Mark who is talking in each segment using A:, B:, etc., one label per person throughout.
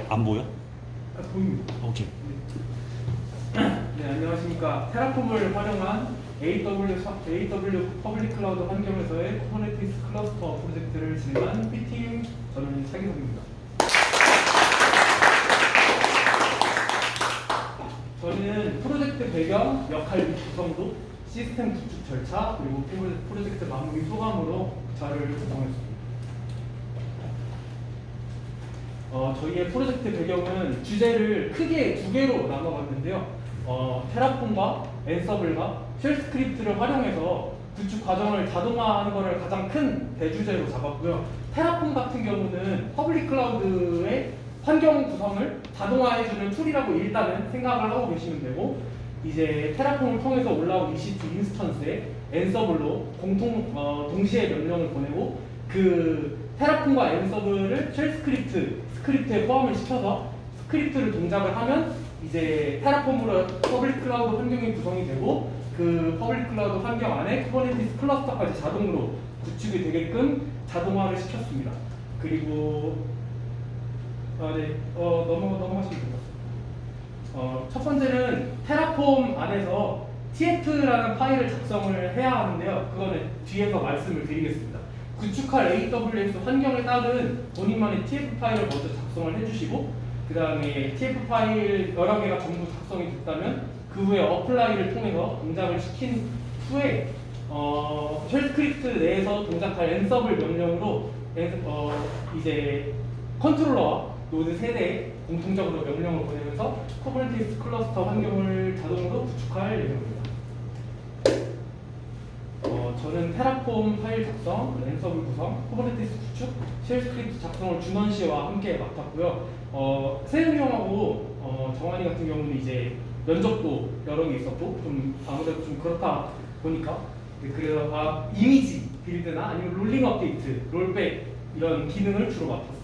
A: 안 보여?
B: 보입니다.
A: 오케이.
B: 네, 안녕하십니까. 테라폼을 활용한 AW 퍼블릭 클라우드 환경에서의 쿠버네티스 클러스터 프로젝트를 진행한 P팀 저는 차기석입니다. 저희는 프로젝트 배경, 역할 및 구성도, 시스템 구축 절차, 그리고 프로젝트 마무리 소감으로 자료를 구성했습니다. 저희의 프로젝트 배경은 주제를 크게 두 개로 나눠봤는데요. 테라폼과 앤서블과 쉘 스크립트를 활용해서 구축 과정을 자동화하는 것을 가장 큰 대주제로 잡았고요. 테라폼 같은 경우는 퍼블릭 클라우드의 환경 구성을 자동화해주는 툴이라고 일단은 생각을 하고 계시면 되고, 이제 테라폼을 통해서 올라온 EC2 인스턴스에 앤서블로 동시에 명령을 보내고, 그 테라폼과 앤서블을 쉘 스크립트에 포함을 시켜서 스크립트를 동작을 하면 이제 테라폼으로 퍼블릭 클라우드 환경이 구성이 되고, 그 퍼블릭 클라우드 환경 안에 쿠버네티스 클러스터까지 자동으로 구축이 되게끔 자동화를 시켰습니다. 그리고 넘어가시면 될 것 같습니다. 첫 번째는 테라폼 안에서 TF라는 파일을 작성을 해야 하는데요. 그거는 뒤에서 말씀을 드리겠습니다. 구축할 AWS 환경에 따른 본인만의 TF 파일을 먼저 작성을 해주시고, 그 다음에 TF 파일 여러 개가 전부 작성이 됐다면 그 후에 어플라이를 통해서 동작을 시킨 후에 쉘 스크립트 내에서 동작할 앤서블 명령으로 이제 컨트롤러와 노드 세대에 공통적으로 명령을 보내면서 쿠버네티스 클러스터 환경을 자동으로 구축할 예정입니다. 저는 테라폼 파일 작성, 앤서블 구성, 쿠버네티스 구축, 쉘 스크립트 작성을 준원 씨와 함께 맡았고요. 세윤이 형하고 정환이 같은 경우는 이제 면접도 여러 개 있었고 좀 아무래도 좀 그렇다 보니까 그래서 이미지 빌드나 아니면 롤링 업데이트, 롤백 이런 기능을 주로 맡았습니다.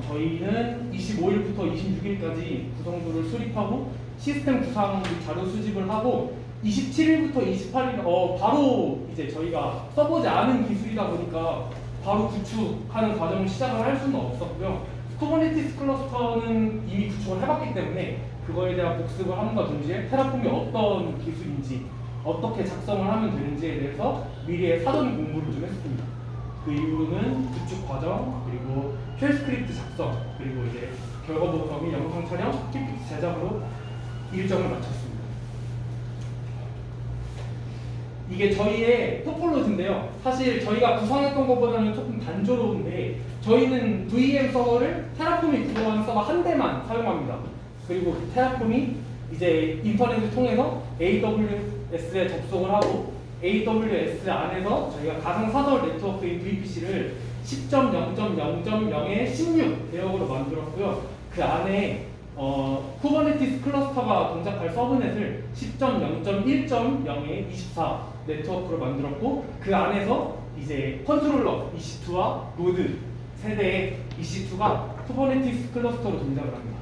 B: 저희는 25일부터 26일까지 구성도를 수립하고 시스템 구상 및 자료 수집을 하고 27일부터 28일 바로 이제 저희가 써보지 않은 기술이다 보니까 바로 구축하는 과정을 시작을 할 수는 없었고요. 쿠버네티스 클러스터는 이미 구축을 해봤기 때문에 그거에 대한 복습을 함과 동시에 테라폼이 어떤 기술인지 어떻게 작성을 하면 되는지에 대해서 미리의 사전 공부를 좀 했습니다. 그 이후로는 구축 과정, 그리고 쉘 스크립트 작성, 그리고 이제 결과 보고 및 영상 촬영, PPT 제작으로 일정을 마쳤습니다. 이게 저희의 토폴로지인데요. 사실 저희가 구성했던 것보다는 조금 단조로운데 저희는 VM 서버를 테라폼이 구성한 서버 한 대만 사용합니다. 그리고 테라폼이 이제 인터넷을 통해서 AWS에 접속을 하고 AWS 안에서 저희가 가상 사설 네트워크인 VPC를 10.0.0.0의 16 대역으로 만들었고요. 그 안에 쿠버네티스 클러스터가 동작할 서브넷을 10.0.1.0의 24 네트워크로 만들었고, 그 안에서 이제 컨트롤러 EC2와 노드 세대의 EC2가 쿠버네티스 클러스터로 동작을 합니다.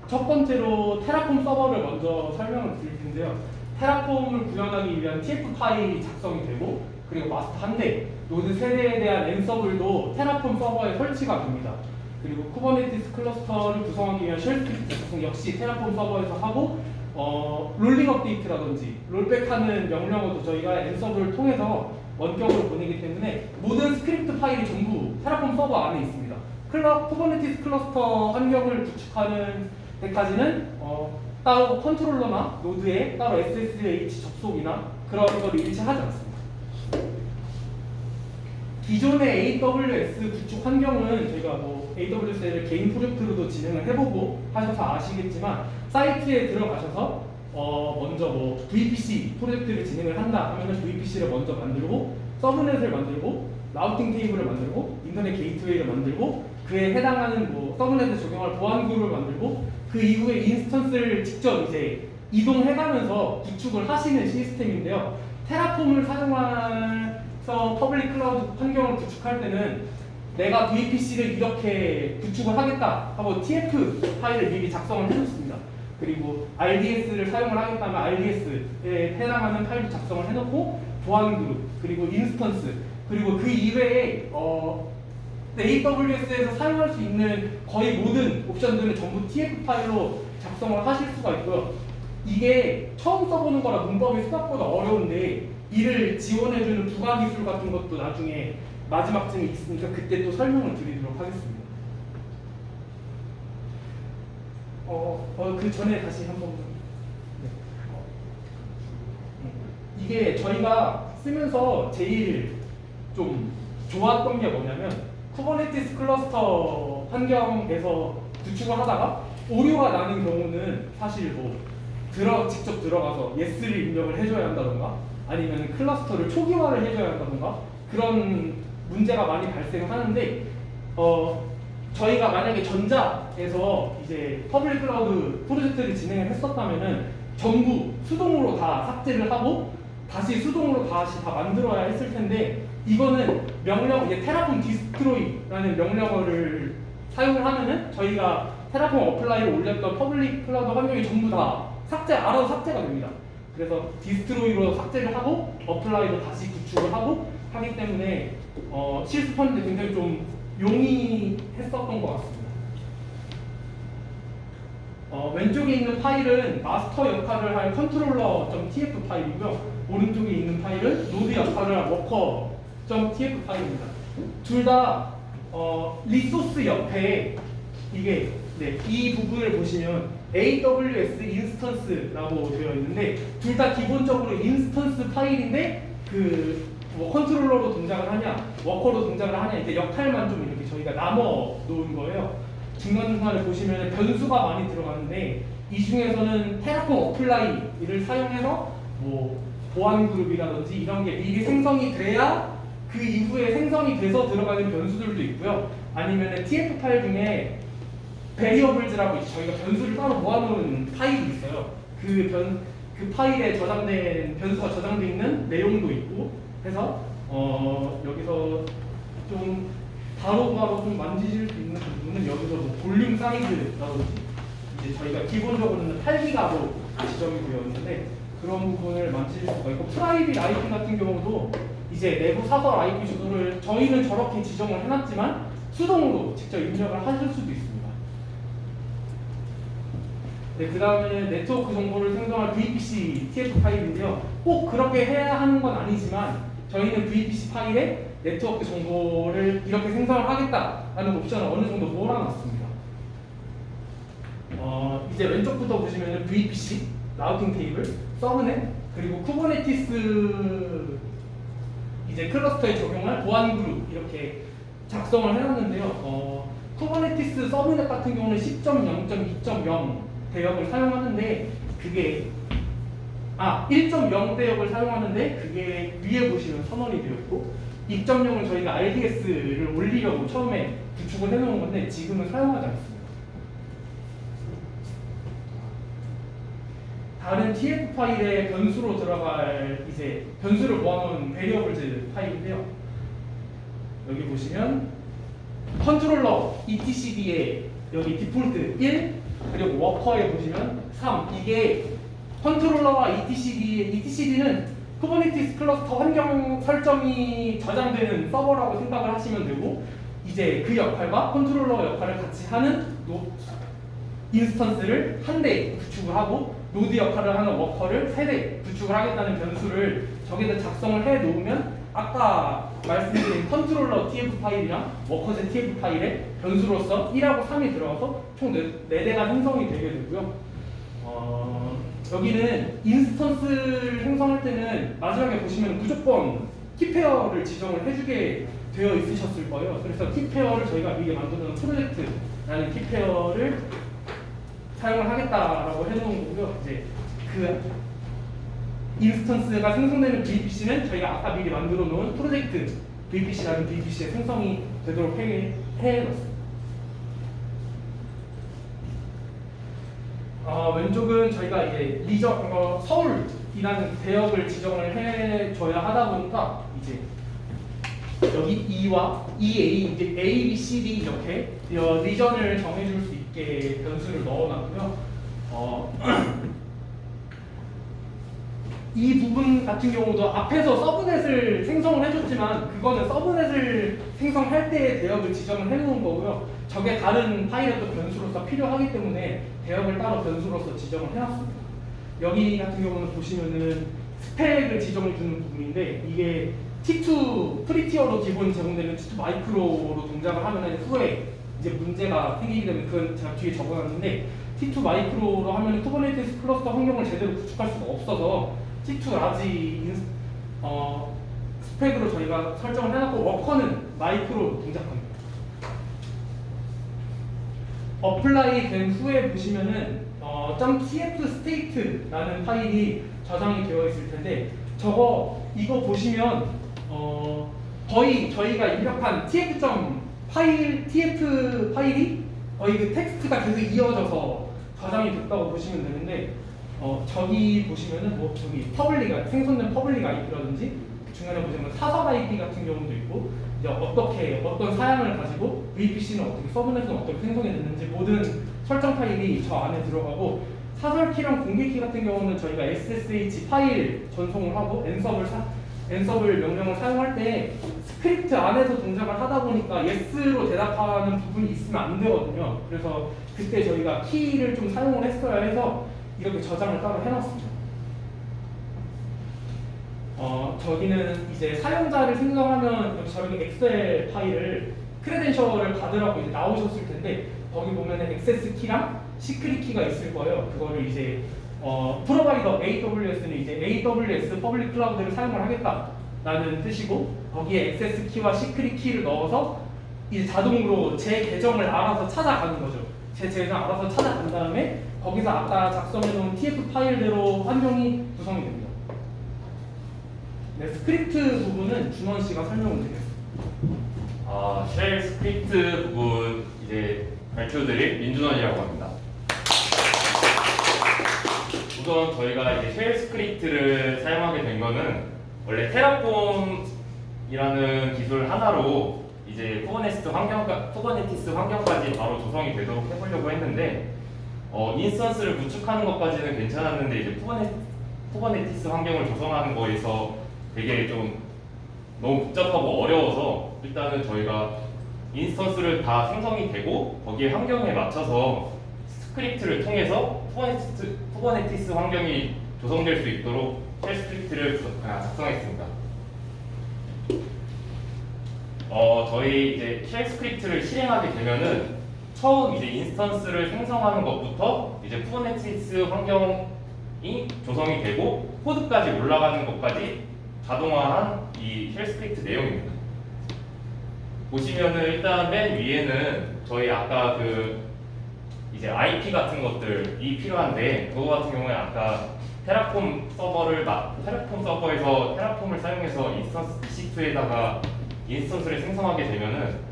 B: 첫 번째로 테라폼 서버를 먼저 설명을 드릴 텐데요. 테라폼을 구현하기 위한 TF 파일이 작성이 되고, 그리고 마스터 한 대, 노드 세대에 대한 앤서블도 테라폼 서버에 설치가 됩니다. 그리고 쿠버네티스 클러스터를 구성하기 위한 쉘 스크립트 작성 역시 테라폼 서버에서 하고, 롤링 업데이트라든지 롤백하는 명령어도 저희가 앤서블을 통해서 원격으로 보내기 때문에 모든 스크립트 파일이 전부 테라폼 서버 안에 있습니다. 쿠버네티스 클러스터 환경을 구축하는 데까지는 따로 컨트롤러나 노드에 따로 SSH 접속이나 그런 걸 일치하지 않습니다. 기존의 AWS 구축 환경은 저희가 AWS를 개인 프로젝트로도 진행을 해보고 하셔서 아시겠지만, 사이트에 들어가셔서 먼저 VPC 프로젝트를 진행을 한다 하면은 VPC를 먼저 만들고 서브넷을 만들고 라우팅 테이블을 만들고 인터넷 게이트웨이를 만들고 그에 해당하는 서브넷에 적용할 보안 그룹을 만들고 그 이후에 인스턴스를 직접 이제 이동해가면서 구축을 하시는 시스템인데요. 테라폼을 사용해서 퍼블릭 클라우드 환경을 구축할 때는 내가 VPC를 이렇게 구축을 하겠다 하고 TF 파일을 미리 작성을 해놓습니다. 그리고 RDS를 사용을 하겠다면 RDS에 해당하는 파일도 작성을 해놓고 보안 그룹, 그리고 인스턴스, 그리고 그 이외에 AWS에서 사용할 수 있는 거의 모든 옵션들은 전부 TF 파일로 작성을 하실 수가 있고요. 이게 처음 써보는 거라 문법이 생각보다 어려운데 이를 지원해주는 부가 기술 같은 것도 나중에 마지막쯤에 있으니까 그때 또 설명을 드리도록 하겠습니다. 그 전에 다시 한번. 네. 이게 저희가 쓰면서 제일 좀 좋았던 게 뭐냐면 쿠버네티스 클러스터 환경에서 구축을 하다가 오류가 나는 경우는 사실 뭐 직접 들어가서 yes를 입력을 해줘야 한다던가 아니면 클러스터를 초기화를 해줘야 한다던가 그런 문제가 많이 발생하는데 저희가 만약에 전자에서 이제 퍼블릭 클라우드 프로젝트를 진행을 했었다면은 전부 수동으로 다 삭제를 하고 다시 수동으로 다시 다 만들어야 했을 텐데 이거는 명령 이제 테라폼 디스트로이라는 명령어를 사용을 하면은 저희가 테라폼 어플라이를 올렸던 퍼블릭 클라우드 환경이 전부 다 알아서 삭제가 됩니다. 그래서 디스트로이로 삭제를 하고 어플라이로 다시 구축을 하고 하기 때문에 실습하는데 굉장히 좀 용이했었던 것 같습니다. 왼쪽에 있는 파일은 마스터 역할을 할 컨트롤러.tf 파일이고요. 오른쪽에 있는 파일은 노드 역할을 할 워커.tf 파일입니다. 둘 다 리소스 옆에 이게 이 부분을 보시면 AWS 인스턴스라고 되어 있는데 둘 다 기본적으로 인스턴스 파일인데 뭐 컨트롤러로 동작을 하냐 워커로 동작을 하냐 이제 역할만 좀 이렇게 저희가 나눠 놓은 거예요. 중간중간에 보시면 변수가 많이 들어가는데 이 중에서는 테라폼 어플라이를 사용해서 뭐 보안 그룹이라든지 이런 게 미리 생성이 돼야 그 이후에 생성이 돼서 들어가는 변수들도 있고요. 아니면 TF 파일 중에 베리어블즈라고 저희가 변수를 따로 모아놓은 파일이 있어요. 그 파일에 저장된 변수가 저장되어 있는 내용도 있고 해서 여기서 좀 바로바로 좀 만지실 수 있는 부분은 여기서 뭐 볼륨 사이즈라든지 이제 저희가 기본적으로는 8기가로 지정이 되어 있는데 그런 부분을 만지실 수가 있고 프라이빗 IP 같은 경우도 이제 내부 사설 IP 주소를 저희는 저렇게 지정을 해놨지만 수동으로 직접 입력을 하실 수도 있습니다. 네, 그 다음에 네트워크 정보를 생성할 VPC TF 파일인데요. 꼭 그렇게 해야 하는 건 아니지만 저희는 VPC 파일에 네트워크 정보를 이렇게 생성을 하겠다라는 옵션을 어느 정도 몰아놨습니다. 이제 왼쪽부터 보시면 VPC, 라우팅 테이블, 서브넷, 그리고 쿠버네티스 이제 클러스터에 적용할 보안 그룹 이렇게 작성을 해놨는데요. 쿠버네티스 서브넷 같은 경우는 10.0.2.0 대역을 사용하는데 그게 1.0 대역을 사용하는데 그게 위에 보시면 선언이 되어 있고 2.0을 저희가 RDS를 올리려고 처음에 구축을 해놓은 건데 지금은 사용하지 않습니다. 다른 TF 파일에 변수로 들어갈 이제 변수를 모아놓은 베리어블즈 파일인데요. 여기 보시면 컨트롤러 etcd에 여기 디폴트 1 그리고 워커에 보시면 3 이게 컨트롤러와 etcd는 쿠버네티스 클러스터 환경 설정이 저장되는 서버라고 생각을 하시면 되고 이제 그 역할과 컨트롤러 역할을 같이 하는 인스턴스를 한 대 구축을 하고 노드 역할을 하는 워커를 3대 구축을 하겠다는 변수를 저기다 작성을 해 놓으면 아까 말씀드린 컨트롤러 TF 파일이랑 워커즈 TF 파일에 변수로서 1하고 3이 들어가서 총 4대가 생성이 되게 되고요. 여기는 인스턴스를 생성할 때는 마지막에 보시면 무조건 키페어를 지정을 해주게 되어 있으셨을 거예요. 그래서 키페어를 저희가 미리 만들어놓은 프로젝트라는 키페어를 사용을 하겠다라고 해놓은 거고요. 이제 그 인스턴스가 생성되는 VPC는 저희가 아까 미리 만들어 놓은 프로젝트 VPC라는 VPC에 생성이 되도록 해놨습니다. 왼쪽은 저희가 이제 서울이라는 대역을 지정을 해줘야 하다 보니까 이제 여기 E와 EA, 이제 A, B, C, D 이렇게 리전을 정해줄 수 있게 변수를 넣어놨고요. 이 부분 같은 경우도 앞에서 서브넷을 생성을 해줬지만 그거는 서브넷을 생성할 때의 대역을 지정을 해놓은 거고요. 저게 다른 파일의 또 변수로서 필요하기 때문에 대역을 따로 변수로서 지정을 해놨습니다. 여기 같은 경우는 보시면은 스펙을 지정해 주는 부분인데 이게 T2 프리티어로 기본 제공되는 T2 마이크로로 동작을 하면 후에 이제 문제가 생기기 때문에 그건 제가 뒤에 적어놨는데 T2 마이크로로 하면 쿠버네티스 클러스터 환경을 제대로 구축할 수가 없어서 T2 라지 스펙으로 저희가 설정을 해놨고 워커는 마이크로로 동작합니다. 어플라이 된 후에 보시면은 .tf state라는 파일이 저장이 되어 있을 텐데 이거 보시면 거의 저희가 입력한 tf 파일이 거의 그 텍스트가 계속 이어져서 저장이 됐다고 보시면 되는데 저기 보시면은 뭐 저기 퍼블릭 생성된 퍼블릭 IP라든지 중간에 보시면 사설 IP 같은 경우도 있고 이제 어떤 사양을 가지고 VPC는 어떻게 서브넷은 어떻게 생성이 됐는지 모든 설정 파일이 저 안에 들어가고 사설 키랑 공개 키 같은 경우는 저희가 SSH 파일 전송을 하고 엔서블 명령을 사용할 때 스크립트 안에서 동작을 하다 보니까 yes로 대답하는 부분이 있으면 안 되거든요. 그래서 그때 저희가 키를 좀 사용을 했어야 해서 이렇게 저장을 따로 해놨습니다. 저기는 이제 사용자를 생성하면 저렇게 엑셀 파일을 크레덴셜을 받으라고 이제 나오셨을 텐데 거기 보면은 액세스 키랑 시크릿 키가 있을 거예요. 그거를 이제 프로바이더 AWS는 이제 AWS 퍼블릭 클라우드를 사용을 하겠다라는 뜻이고 거기에 액세스 키와 시크릿 키를 넣어서 이제 자동으로 제 계정을 알아서 찾아가는 거죠. 제 계정 알아서 찾아간 다음에 거기서 아까 작성해놓은 TF 파일대로 환경이 구성이 됩니다. 네, 스크립트 부분은 준원 씨가 설명을 드리겠습니다.
A: 쉘 스크립트 부분 이제 발표드릴 민준원이라고 합니다. 우선 저희가 이제 쉘 스크립트를 사용하게 된 거는 원래 테라폼이라는 기술 하나로 이제 쿠버네티스 환경까지 바로 조성이 되도록 해보려고 했는데 인스턴스를 구축하는 것까지는 괜찮았는데 이제 쿠버네티스 환경을 조성하는 거에서 되게 좀 너무 복잡하고 어려워서 일단은 저희가 인스턴스를 다 생성이 되고 거기에 환경에 맞춰서 스크립트를 통해서 쿠버네티스 환경이 조성될 수 있도록 쉘 스크립트를 작성했습니다. 저희 이제 쉘 스크립트를 실행하게 되면은 처음 이제 인스턴스를 생성하는 것부터 이제 쿠버네티스 환경이 조성이 되고 코드까지 올라가는 것까지 자동화한 이 쉘 스크립트 내용입니다. 보시면은 일단 맨 위에는 저희 아까 그 이제 IP 같은 것들이 필요한데 그거 같은 경우에 아까 테라폼 서버에서 테라폼을 사용해서 인스턴스 EC2에다가 인스턴스를 생성하게 되면은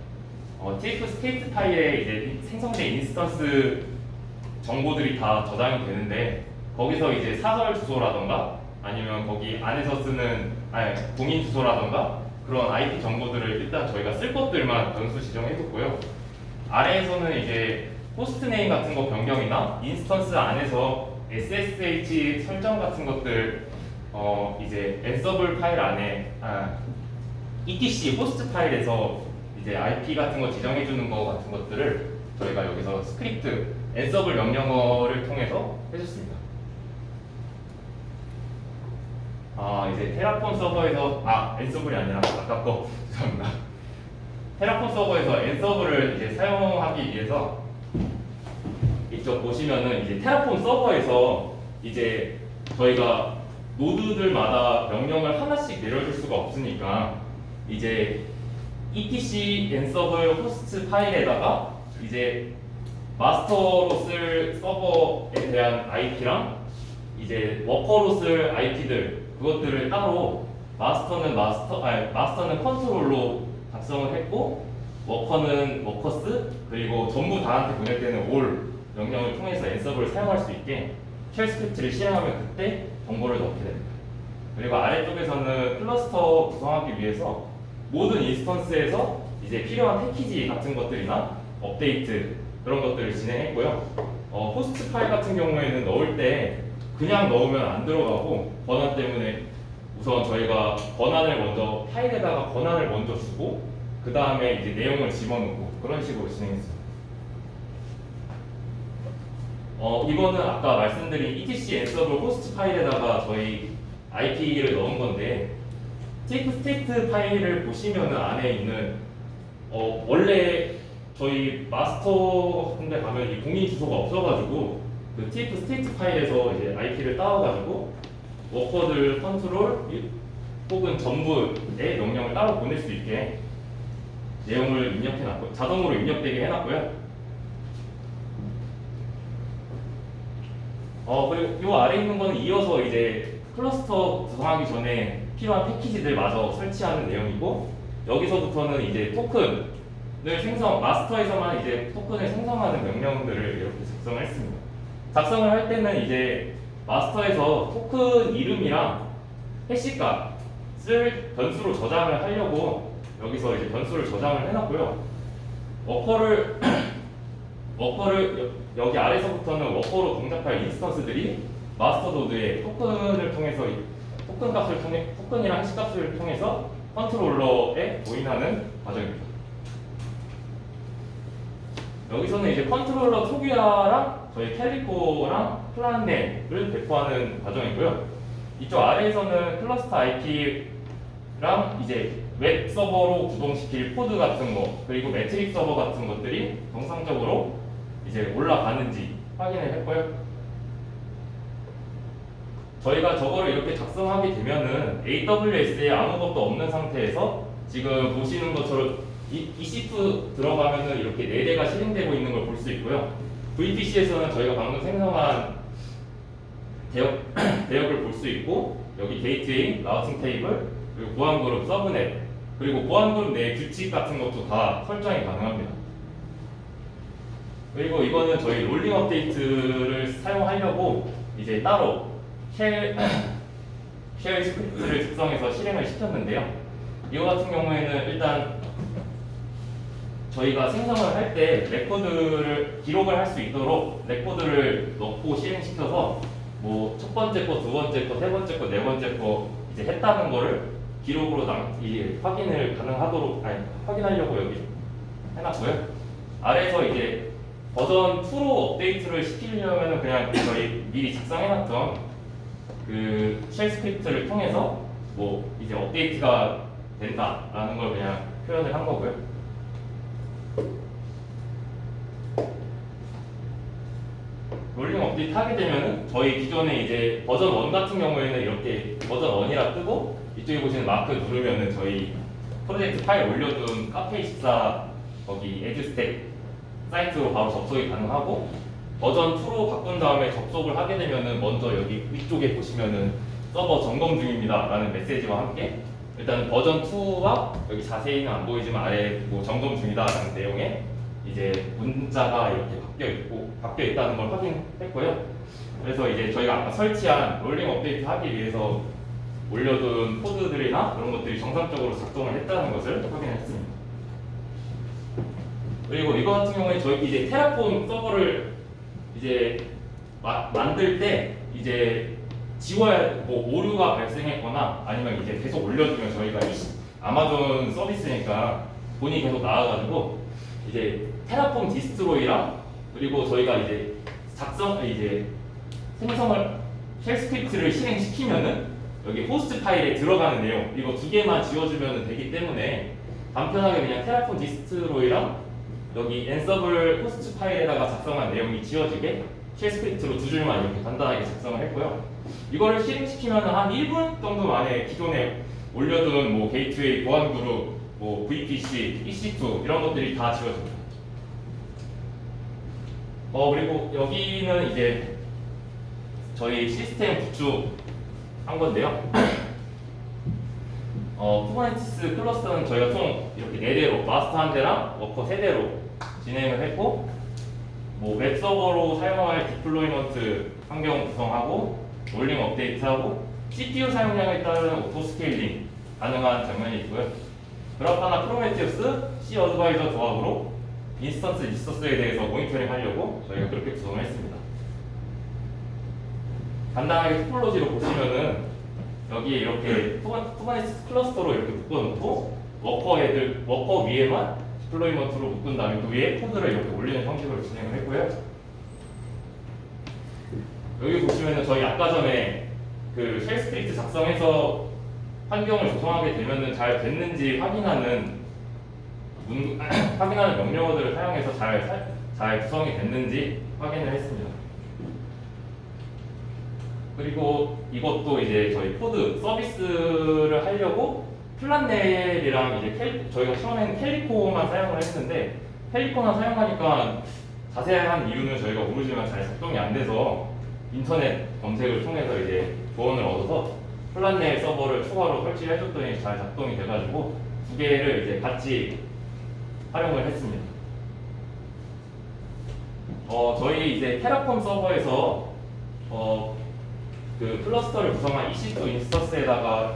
A: TF 스테이트 파일에 이제 생성된 인스턴스 정보들이 다 저장이 되는데 거기서 이제 사설 주소라던가 아니면 거기 안에서 쓰는 공인 주소라던가 그런 IP 정보들을 일단 저희가 쓸 것들만 변수 지정해뒀고요. 아래에서는 이제 호스트 네임 같은 거 변경이나 인스턴스 안에서 SSH 설정 같은 것들 이제 엔서블 파일 안에 etc 호스트 파일에서 이제 IP 같은 거 지정해 주는 거 같은 것들을 저희가 여기서 스크립트 엔서블 명령어를 통해서 해줬습니다. 이제 테라폼 서버에서 엔서블이 아니라 아까 거 죄송합니다. 테라폼 서버에서 엔서블을 이제 사용하기 위해서 이쪽 보시면은 이제 테라폼 서버에서 이제 저희가 노드들마다 명령을 하나씩 내려줄 수가 없으니까 이제 etc 엔서블 호스트 파일에다가 이제 마스터로 쓸 서버에 대한 IP랑 이제 워커로 쓸 IP들 그것들을 따로 마스터는 컨트롤로 작성을 했고 워커는 워커스 그리고 전부 다한테 보낼 때는 all 명령을 통해서 엔서블을 사용할 수 있게 쉘 스크립트를 실행하면 그때 정보를 넣게 됩니다. 그리고 아래쪽에서는 클러스터 구성하기 위해서 모든 인스턴스에서 이제 필요한 패키지 같은 것들이나 업데이트 그런 것들을 진행했고요. 호스트 파일 같은 경우에는 넣을 때 그냥 넣으면 안 들어가고 권한 때문에 우선 저희가 파일에다가 권한을 먼저 주고 그 다음에 이제 내용을 집어넣고 그런 식으로 진행했습니다. 이거는 아까 말씀드린 etc ansible 호스트 파일에다가 저희 IP를 넣은 건데 테이프 스테이트 파일을 보시면은 안에 있는 원래 저희 마스터 같은 데 가면 이 공인 주소가 없어가지고 그 TF 스테이트 파일에서 이제 IP를 따와가지고 워커들 컨트롤 혹은 전부의 명령을 따로 보낼 수 있게 내용을 입력해놨고 자동으로 입력되게 해놨고요. 그리고 이 아래 있는 거는 이어서 이제 클러스터 구성하기 전에 필요한 패키지들 마저 설치하는 내용이고 여기서부터는 이제 마스터에서만 이제 토큰을 생성하는 명령들을 이렇게 작성을 했습니다. 작성을 할 때는 이제 마스터에서 토큰 이름이랑 해시값을 변수로 저장을 하려고 여기서 이제 변수를 저장을 해놨고요. 워커를 여기 아래서부터는 워커로 동작할 인스턴스들이 마스터 노드의 토큰을 통해서 토큰이랑 해시값을 통해서 컨트롤러에 조인하는 과정입니다. 여기서는 이제 컨트롤러 토기아랑 저희 캘리코랑 플란넷을 배포하는 과정이고요. 이쪽 아래에서는 클러스터 IP랑 이제 웹 서버로 구동시킬 코드 같은 거 그리고 매트릭 서버 같은 것들이 정상적으로 이제 올라가는지 확인을 했고요. 저희가 저거를 이렇게 작성하게 되면은 AWS에 아무것도 없는 상태에서 지금 보시는 것처럼 EC2 들어가면은 이렇게 4대가 실행되고 있는 걸 볼 수 있고요. VPC에서는 저희가 방금 생성한 대역을 볼 수 있고 여기 게이트웨이, 라우팅 테이블, 그리고 보안 그룹, 서브넷 그리고 보안 그룹 내 규칙 같은 것도 다 설정이 가능합니다. 그리고 이거는 저희 롤링 업데이트를 사용하려고 이제 따로 쉘 스크립트를 작성해서 실행을 시켰는데요. 이거 같은 경우에는 일단 저희가 생성을 할 때 레코드를 기록을 할 수 있도록 레코드를 넣고 실행시켜서 뭐 첫 번째 거, 두 번째 거, 세 번째 거, 네 번째 거 이제 했다는 거를 기록으로 확인을 확인하려고 여기 해놨고요. 아래에서 이제 버전 2로 업데이트를 시키려면 그냥 저희 미리 작성해놨던 그 쉘 스크립트를 통해서 뭐 이제 업데이트가 된다라는 걸 그냥 표현을 한 거고요. 롤링 업데이트 하게 되면은 저희 기존에 이제 버전 1 같은 경우에는 이렇게 버전 1이라 뜨고 이쪽에 보시는 마크 누르면은 저희 프로젝트 파일 올려둔 카페24 거기 에듀스택 사이트로 바로 접속이 가능하고 버전 2로 바꾼 다음에 접속을 하게 되면은 먼저 여기 위쪽에 보시면은 서버 점검 중입니다 라는 메시지와 함께 일단 버전 2와 여기 자세히는 안 보이지만 아래 뭐 점검 중이다 라는 내용의 이제 문자가 이렇게 바뀌어 있다는 걸 확인했고요. 그래서 이제 저희가 아까 설치한 롤링 업데이트 하기 위해서 올려둔 코드들이나 그런 것들이 정상적으로 작동을 했다는 것을 확인했습니다. 그리고 이거 같은 경우에 저희 이제 테라폼 서버를 이제 만들 때 이제 지워야 뭐 오류가 발생했거나 아니면 이제 계속 올려주면 저희가 아마존 서비스니까 돈이 계속 나와가지고 이제 테라폼 디스트로이랑 그리고 저희가 이제 생성을 쉘 스크립트를 실행시키면은 여기 호스트 파일에 들어가는 내용 이거 2개만 지워주면 되기 때문에 간편하게 그냥 테라폼 디스트로이랑 여기 엔서블 호스트 파일에다가 작성한 내용이 지워지게 쉘 스크립트로 2줄만 이렇게 간단하게 작성을 했고요. 이거를 실행시키면 한 1분 정도 만에 기존에 올려둔 뭐 게이트웨이, 보안 그룹, 뭐 VPC, EC2 이런 것들이 다 지워집니다. 그리고 여기는 이제 저희 시스템 구축한 건데요. 쿠버네티스 클러스터는 저희가 총 이렇게 4대로 마스터 1대랑 워커 3대로 진행을 했고 뭐 웹서버로 사용할 디플로이먼트 환경 구성하고 롤링 업데이트하고 CPU 사용량에 따른 오토 스케일링 가능한 장면이 있고요. 그라파나 프로메티우스, C 어드바이저 조합으로 인스턴스 리소스에 대해서 모니터링 하려고 저희가 그렇게 구성을 했습니다. 간단하게 토폴로지로 보시면은 여기에 이렇게 쿠버네티스 클러스터로 이렇게 묶어놓고 워커 위에만 디플로이먼트로 묶은 다음에 그 위에 코드를 이렇게 올리는 형식으로 진행을 했고요. 여기 보시면은 저희 아까 전에 그 쉘 스크립트 작성해서 환경을 조성하게 되면은 잘 됐는지 확인하는 명령어들을 사용해서 잘 구성이 됐는지 확인을 했습니다. 그리고 이것도 이제 저희 코드 서비스를 하려고 플란넬이랑 이제 저희가 처음에는 캘리코만 사용을 했는데 캘리코만 사용하니까 자세한 이유는 저희가 모르지만 잘 작동이 안 돼서 인터넷 검색을 통해서 이제 조언을 얻어서 플란넬 서버를 추가로 설치를 해줬더니 잘 작동이 돼가지고 두 개를 이제 같이 활용을 했습니다. 저희 이제 테라폼 서버에서 그 클러스터를 구성한 EC2 인스턴스에다가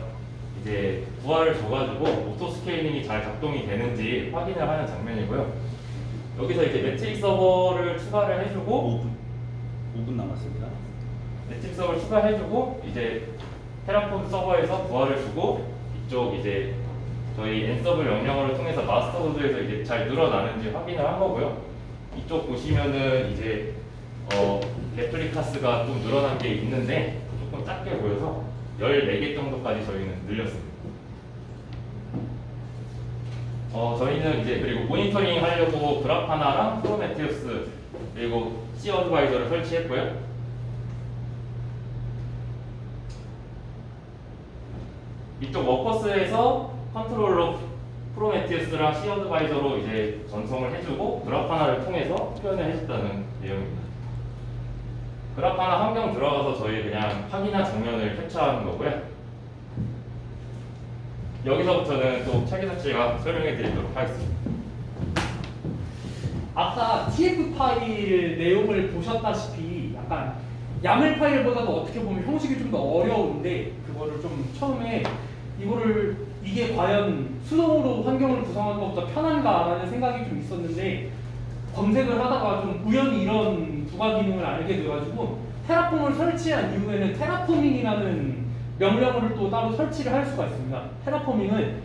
A: 이제 부하를 줘가지고 오토 스케일링이 잘 작동이 되는지 확인을 하는 장면이고요. 여기서 이제 매트릭 서버를 추가를 해주고
C: 5분 남았습니다.
A: 매트릭 서버를 추가해주고 이제 테라폼 서버에서 부하를 주고 이쪽 이제 저희 엔서블 명령어를 통해서 마스터 코드에서 이제 잘 늘어나는지 확인을 한 거고요. 이쪽 보시면은 이제 레플리카스가 좀 늘어난 게 있는데 조금 작게 보여서 14개 정도까지 저희는 늘렸습니다. 저희는 이제 그리고 모니터링 하려고 그라파나랑 프로메테우스 그리고 C 어드바이저를 설치했고요. 이쪽 워커스에서 컨트롤러 프로메테우스랑 C 어드바이저로 이제 전송을 해주고 그라파나를 통해서 표현을 해줬다는 내용입니다. 그라파나 환경 들어가서 저희 그냥 확인한 장면을 캡처하는 거고요. 여기서부터는 또 차기석 씨가 설명해 드리도록 하겠습니다.
B: 아까 TF 파일 내용을 보셨다시피 약간 야멜 파일보다도 어떻게 보면 형식이 좀 더 어려운데 그거를 좀 처음에 이게 과연 수동으로 환경을 구성하는 것보다 편한가라는 생각이 좀 있었는데 검색을 하다가 좀 우연히 이런 부가 기능을 알게 돼가지고 테라폼을 설치한 이후에는 테라포밍이라는 명령어를 또 따로 설치를 할 수가 있습니다. 테라포밍은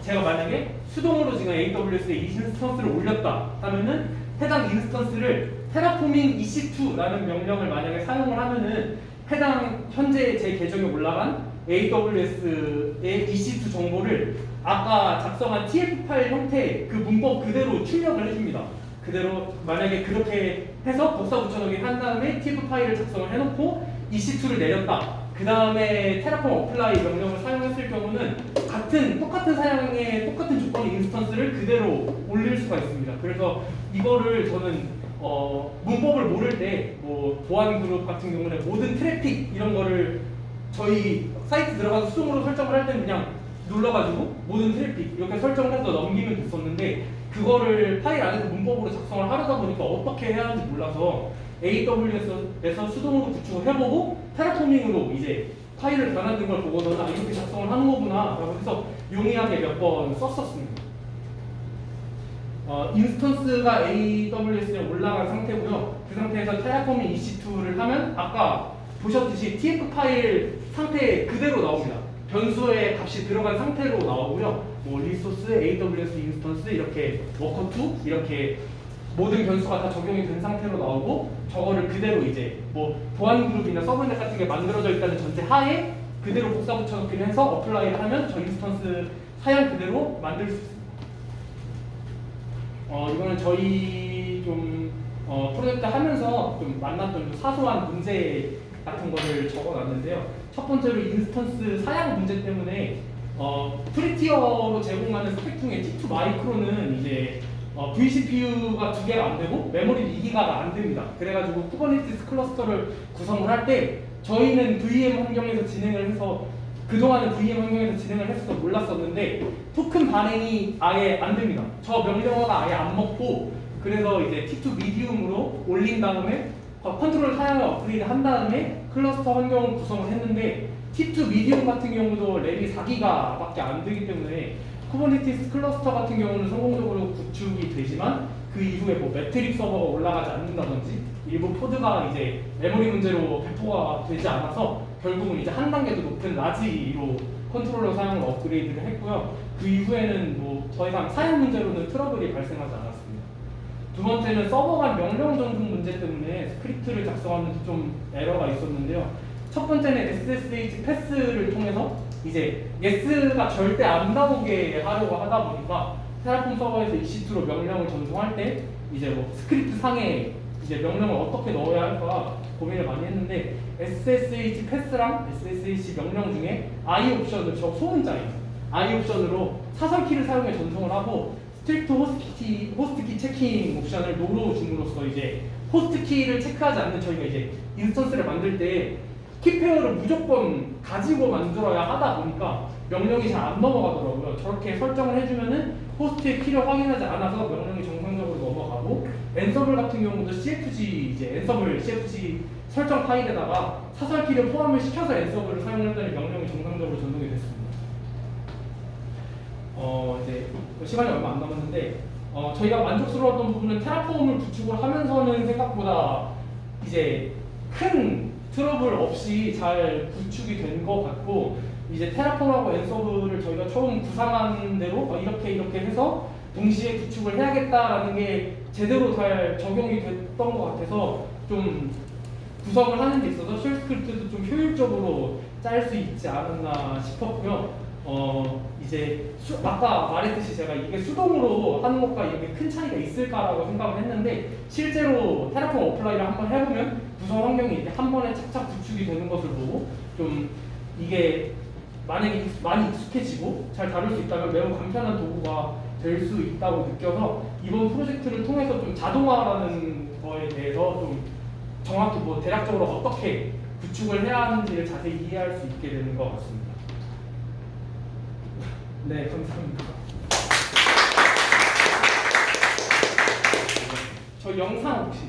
B: 제가 만약에 수동으로 지금 AWS에 인스턴스를 올렸다 하면은 해당 인스턴스를 테라포밍 EC2라는 명령을 만약에 사용을 하면은 해당 현재 제 계정에 올라간 AWS의 EC2 정보를 아까 작성한 TF 파일 형태의 그 문법 그대로 출력을 해줍니다. 그대로 만약에 그렇게 해서 복사 붙여넣기 한 다음에 TF 파일을 작성을 해놓고 EC2를 내렸다. 그 다음에 테라폼 어플라이 명령을 사용했을 경우는 똑같은 사양의 똑같은 조건의 인스턴스를 그대로 올릴 수가 있습니다. 그래서 이거를 저는 문법을 모를 때 뭐 보안 그룹 같은 경우는 모든 트래픽 이런 거를 저희 사이트 들어가서 수동으로 설정을 할 때는 그냥 눌러가지고 모든 트래픽 이렇게 설정을 해서 넘기면 됐었는데 그거를 파일 안에서 문법으로 작성을 하려다 보니까 어떻게 해야 하는지 몰라서 AWS에서 수동으로 구축을 해보고 테라포밍으로 이제 파일을 변환된 걸 보고서는 이렇게 작성을 하는 거구나 라고 해서 용이하게 몇 번 썼었습니다. 인스턴스가 AWS에 올라간 상태고요. 그 상태에서 테라포밍 EC2를 하면 아까 보셨듯이 TF 파일 상태 그대로 나옵니다. 변수의 값이 들어간 상태로 나오고요. 뭐 리소스, AWS 인스턴스 이렇게 워커2 이렇게 모든 변수가 다 적용이 된 상태로 나오고 저거를 그대로 이제 뭐 보안 그룹이나 서브넷 같은 게 만들어져 있다는 전제 하에 그대로 복사 붙여넣기를 해서 어플라이를 하면 저 인스턴스 사양 그대로 만들 수 있습니다. 이거는 저희 좀 프로젝트 하면서 좀 만났던 좀 사소한 문제 같은 거를 적어놨는데요. 첫 번째로 인스턴스 사양 문제 때문에 프리티어로 제공하는 스펙 중에 T2 마이크로는 이제 vCPU가 2개가 안 되고 메모리 2기가가 안 됩니다. 그래가지고 쿠버네티스 클러스터를 구성을 할 때 저희는 VM 환경에서 진행을 해서 그동안은 VM 환경에서 진행을 했어서 몰랐었는데 토큰 발행이 아예 안 됩니다. 저 명령어가 아예 안 먹고 그래서 이제 T2 미디움으로 올린 다음에 컨트롤 사양을 업그레이드 한 다음에 클러스터 환경을 구성을 했는데 T2 미디움 같은 경우도 램이 4기가밖에 안 되기 때문에 쿠버네티스 클러스터 같은 경우는 성공적으로 구축이 되지만 그 이후에 뭐 매트릭 서버가 올라가지 않는다든지 일부 포드가 이제 메모리 문제로 배포가 되지 않아서 결국은 이제 한 단계 더 높은 라지로 컨트롤러 사용을 업그레이드를 했고요. 그 이후에는 뭐 더 이상 사용 문제로는 트러블이 발생하지 않았습니다. 두 번째는 서버 간 명령 전송 문제 때문에 스크립트를 작성하면서 좀 에러가 있었는데요. 첫 번째는 SSH 패스를 통해서 이제 yes가 절대 안 나오게 하려고 하다 보니까 테라폼 서버에서 EC2로 명령을 전송할 때 이제 뭐 스크립트 상에 이제 명령을 어떻게 넣어야 할까 고민을 많이 했는데 SSH 패스랑 SSH 명령 중에 I 옵션을 저 소문자예요. I 옵션으로 사설키를 사용해 전송을 하고 스트릭트 호스트키 체킹 옵션을 노로 줌으로써 이제 호스트키를 체크하지 않는 저희가 이제 인스턴스를 만들 때 키페어를 무조건 가지고 만들어야 하다 보니까 명령이 잘 안 넘어가더라고요. 저렇게 설정을 해주면은 호스트의 키를 확인하지 않아서 명령이 정상적으로 넘어가고 엔서블 같은 경우도 CFG 이제 엔서블 CFG 설정 파일에다가 사설 키를 포함을 시켜서 엔서블을 사용했더니 명령이 정상적으로 전송이 됐습니다. 이제 시간이 얼마 안 남았는데 저희가 만족스러웠던 부분은 테라폼을 구축을 하면서는 생각보다 이제 큰 트러블 없이 잘 구축이 된 것 같고 이제 테라폼하고 엔서블을 저희가 처음 구상한 대로 이렇게 해서 동시에 구축을 해야겠다라는 게 제대로 잘 적용이 됐던 것 같아서 좀 구성을 하는 데 있어서 쉘 스크립트도 좀 효율적으로 짤 수 있지 않았나 싶었고요. 이제 아까 말했듯이 제가 이게 수동으로 하는 것과 이렇게 큰 차이가 있을까라고 생각을 했는데 실제로 테라폼 어플라이를 한번 해보면 구성 환경이 이렇게 한 번에 착착 구축이 되는 것을 보고 좀 이게 만약에 많이 익숙해지고 잘 다룰 수 있다면 매우 간편한 도구가 될 수 있다고 느껴서 이번 프로젝트를 통해서 좀 자동화라는 거에 대해서 좀 정확히 뭐 대략적으로 어떻게 구축을 해야 하는지를 자세히 이해할 수 있게 되는 것 같습니다. 네, 감사합니다. 저 영상 혹시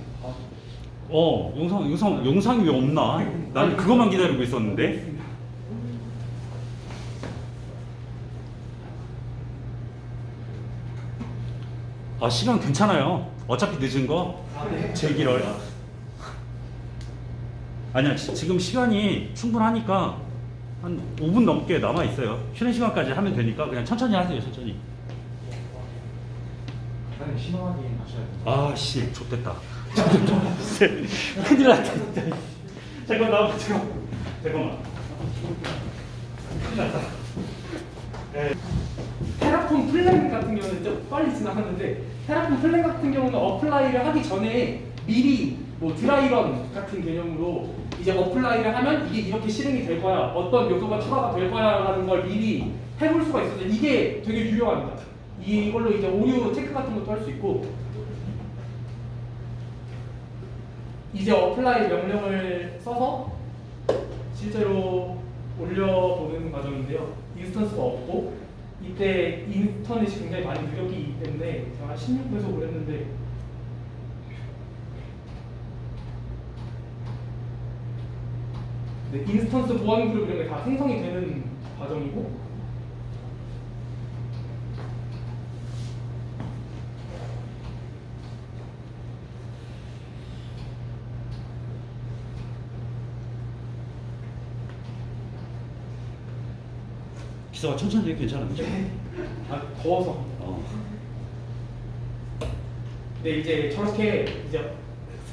C: 영상이 왜 없나? 난 그것만 기다리고 있었는데. 아, 시간 괜찮아요. 어차피 늦은 거
B: 네.
C: 제기를. 아니야, 지금 시간이 충분하니까 한 5분 넘게 남아 있어요. 쉬는 시간까지 하면 되니까 그냥 천천히 하세요, 천천히.
D: 사장님 신호 확인 하셔야 돼요.
C: 아, 씨, 좋됐다. 큰일 났다, 진짜. 잠깐만. 큰일 났다.
B: 테라폼 플랜 같은 경우는 좀 빨리 지나갔는데 테라폼 플랜 같은 경우는 어플라이를 하기 전에 미리 뭐 드라이런 같은 개념으로 이제 어플라이를 하면 이게 이렇게 실행이 될 거야, 어떤 요소가 추가가 될 거야라는 걸 미리 해볼 수가 있어서 이게 되게 유용합니다. 이걸로 이제 오류 체크 같은 것도 할 수 있고 이제 어플라이 명령을 써서 실제로 올려보는 과정인데요. 인스턴스가 없고 이때 인터넷이 굉장히 많이 느렸기 때문에 제가 16배속을 했는데 네, 인스턴스 보안 그룹 이런 게 다 생성이 되는 과정이고
C: 기사가 천천히 해도 괜찮아, 그죠?
B: 더워서 네, 이제 저렇게 이제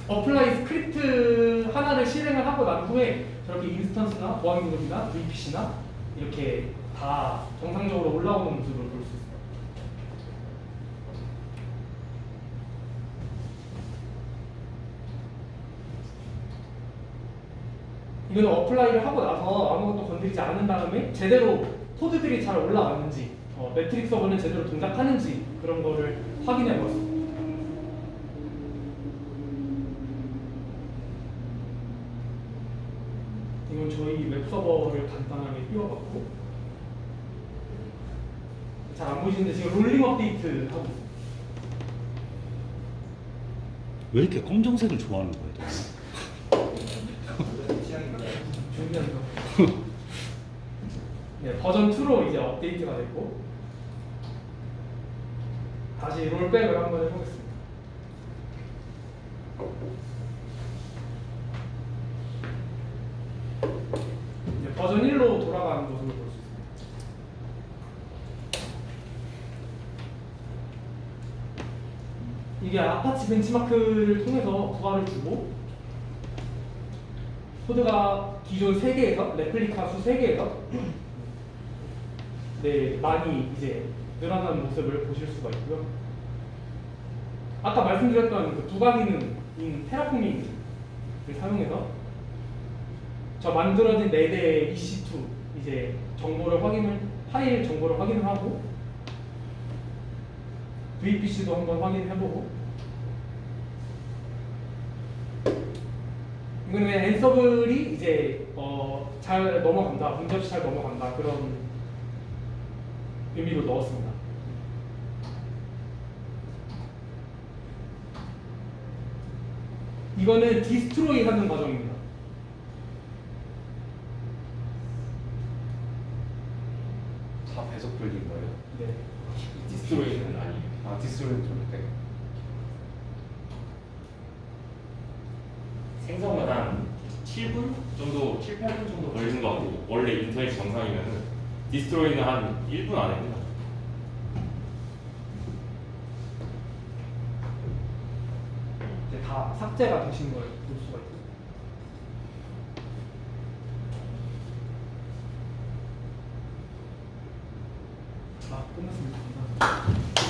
B: 어플라이 스크립트 하나를 실행을 하고 난 후에 저렇게 인스턴스나 보안 그룹이나 VPC나 이렇게 다 정상적으로 올라오는 모습을 볼 수 있어요. 이거는 어플라이를 하고 나서 아무것도 건드리지 않은 다음에 제대로 코드들이 잘 올라가는지 매트릭 서버는 제대로 동작하는지 그런 거를 확인해 보았습니다. 이건 저희 웹서버를 간단하게 띄워봤고 잘 안 보이시는데 지금 롤링 업데이트 하고 있습니다.
C: 왜 이렇게 검정색을 좋아하는 거야,
B: 준비한 거. 네, 버전 2로 이제 업데이트가 됐고 다시 롤백을 한번 해보겠습니다. 이제 버전 1로 돌아가는 모습을 볼 수 있습니다. 이게 아파치 벤치마크를 통해서 부하를 주고 코드가 기존 3개에서 레플리카 수 3개에서 네, 많이 이제 늘어나는 모습을 보실 수가 있고요. 아까 말씀드렸던 그 부가 기능인 테라포밍을 사용해서 저 만들어진 4대의 EC2 이제 파일 정보를 확인을 하고 VPC도 한번 확인해보고 이거는 그냥 앤서블이 이제 잘 넘어간다, 문제없이 잘 넘어간다 그런 의미로 넣었습니다. 이거는 디스트로이 하는 과정입니다.
E: 다 배속 돌린 거예요?
B: 네.
A: 디스트로이는 아니에요.
E: 아 디스트로이드 돌릴 때.
A: 생성은 한 7분 정도, 7, 8분 정도 걸리는 것 같고 원래 인터넷 정상이면은 디스트로이는 한 1분 안에 끝나요.
B: 이제 다 삭제가 되신 걸 볼 수가 있고. 아, 끝났습니다. 감사합니다.